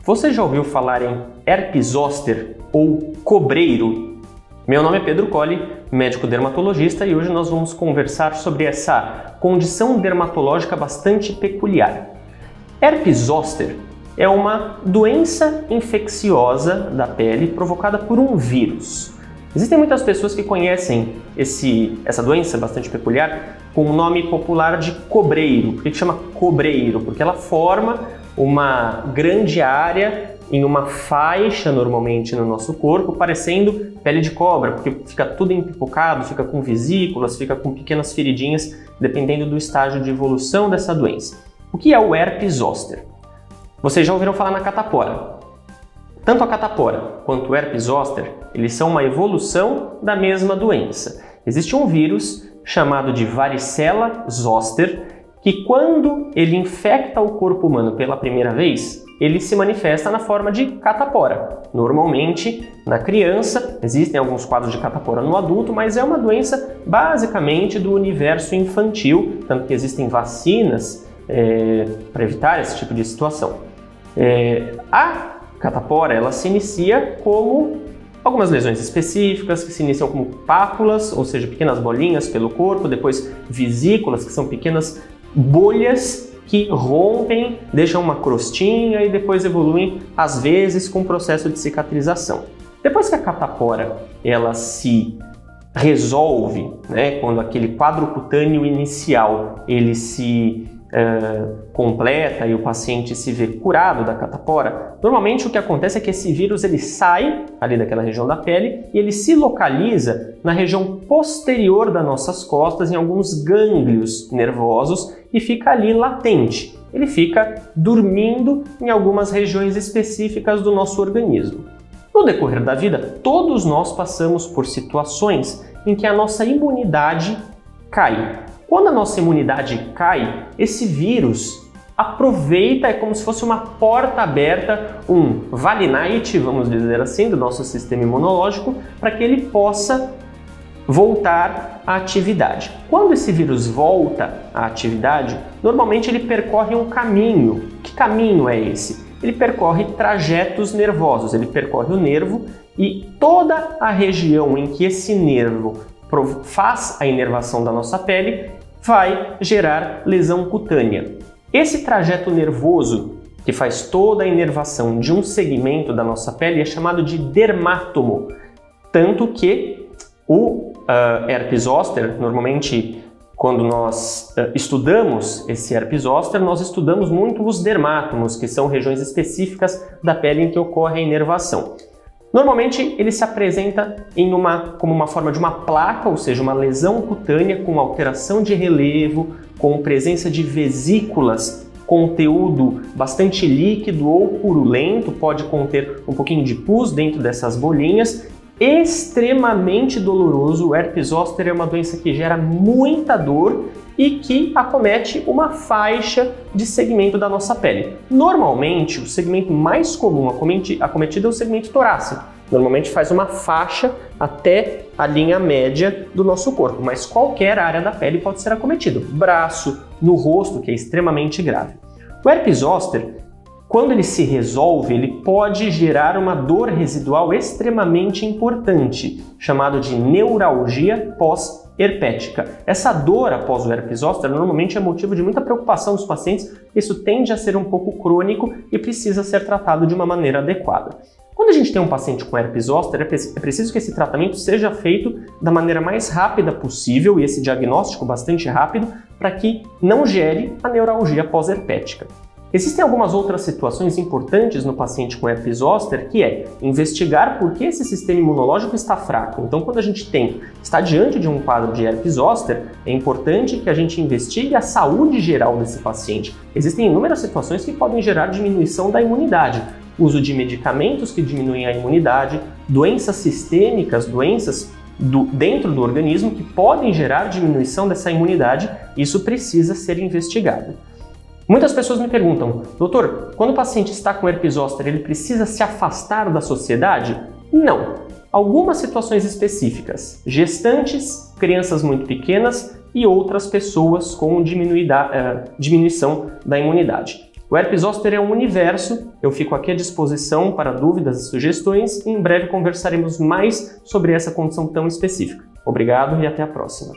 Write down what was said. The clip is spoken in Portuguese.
Você já ouviu falar em herpes zoster ou cobreiro? Meu nome é Pedro Colli, médico dermatologista, e hoje nós vamos conversar sobre essa condição dermatológica bastante peculiar. Herpes zoster é uma doença infecciosa da pele provocada por um vírus. Existem muitas pessoas que conhecem essa doença bastante peculiar com o nome popular de cobreiro. Por que chama cobreiro? Porque ela forma uma grande área em uma faixa, normalmente no nosso corpo, parecendo pele de cobra, porque fica tudo empipocado, fica com vesículas, fica com pequenas feridinhas, dependendo do estágio de evolução dessa doença. O que é o herpes zoster? Vocês já ouviram falar na catapora. Tanto a catapora quanto o herpes zoster, eles são uma evolução da mesma doença. Existe um vírus chamado de varicela zoster, que quando ele infecta o corpo humano pela primeira vez, ele se manifesta na forma de catapora. Normalmente, na criança, existem alguns quadros de catapora no adulto, mas é uma doença basicamente do universo infantil, tanto que existem vacinas para evitar esse tipo de situação. A catapora, ela se inicia como algumas lesões específicas, que se iniciam como pápulas, ou seja, pequenas bolinhas pelo corpo, depois vesículas, que são pequenas bolhas que rompem, deixam uma crostinha e depois evoluem, às vezes, com o processo de cicatrização. Depois que a catapora ela se resolve, quando aquele quadro cutâneo inicial ele se completa e o paciente se vê curado da catapora, normalmente o que acontece é que esse vírus ele sai ali daquela região da pele e ele se localiza na região posterior das nossas costas, em alguns gânglios nervosos, e fica ali latente. Ele fica dormindo em algumas regiões específicas do nosso organismo. No decorrer da vida, todos nós passamos por situações em que a nossa imunidade cai. Quando a nossa imunidade cai, esse vírus aproveita, é como se fosse uma porta aberta, um Vale Night, vamos dizer assim, do nosso sistema imunológico, para que ele possa voltar à atividade. Quando esse vírus volta à atividade, normalmente ele percorre um caminho. Que caminho é esse? Ele percorre trajetos nervosos, ele percorre o nervo e toda a região em que esse nervo faz a inervação da nossa pele vai gerar lesão cutânea. Esse trajeto nervoso que faz toda a inervação de um segmento da nossa pele é chamado de dermátomo. Tanto que o herpes zoster, normalmente quando nós estudamos esse herpes zoster, nós estudamos muito os dermátomos, que são regiões específicas da pele em que ocorre a inervação. Normalmente ele se apresenta como uma forma de uma placa, ou seja, uma lesão cutânea com alteração de relevo, com presença de vesículas, conteúdo bastante líquido ou purulento, pode conter um pouquinho de pus dentro dessas bolinhas, extremamente doloroso. O herpes zoster é uma doença que gera muita dor e que acomete uma faixa de segmento da nossa pele. Normalmente, o segmento mais comum acometido é o segmento torácico. Normalmente faz uma faixa até a linha média do nosso corpo, mas qualquer área da pele pode ser acometido. Braço, no rosto, que é extremamente grave. O herpes zoster, quando ele se resolve, ele pode gerar uma dor residual extremamente importante, chamado de neuralgia pós-herpética. Essa dor após o herpes zoster normalmente é motivo de muita preocupação dos pacientes. Isso tende a ser um pouco crônico e precisa ser tratado de uma maneira adequada. Quando a gente tem um paciente com herpes zoster, é preciso que esse tratamento seja feito da maneira mais rápida possível, e esse diagnóstico bastante rápido, para que não gere a neuralgia pós-herpética. Existem algumas outras situações importantes no paciente com herpes zoster, que é investigar por que esse sistema imunológico está fraco. Então, quando a gente está diante de um quadro de herpes zoster, é importante que a gente investigue a saúde geral desse paciente. Existem inúmeras situações que podem gerar diminuição da imunidade. Uso de medicamentos que diminuem a imunidade, doenças sistêmicas, doenças dentro do organismo que podem gerar diminuição dessa imunidade. Isso precisa ser investigado. Muitas pessoas me perguntam, doutor, quando o paciente está com herpes zoster, ele precisa se afastar da sociedade? Não. algumas situações específicas: gestantes, crianças muito pequenas e outras pessoas com diminuição da imunidade. O herpes zoster é um universo, eu fico aqui à disposição para dúvidas e sugestões e em breve conversaremos mais sobre essa condição tão específica. Obrigado e até a próxima.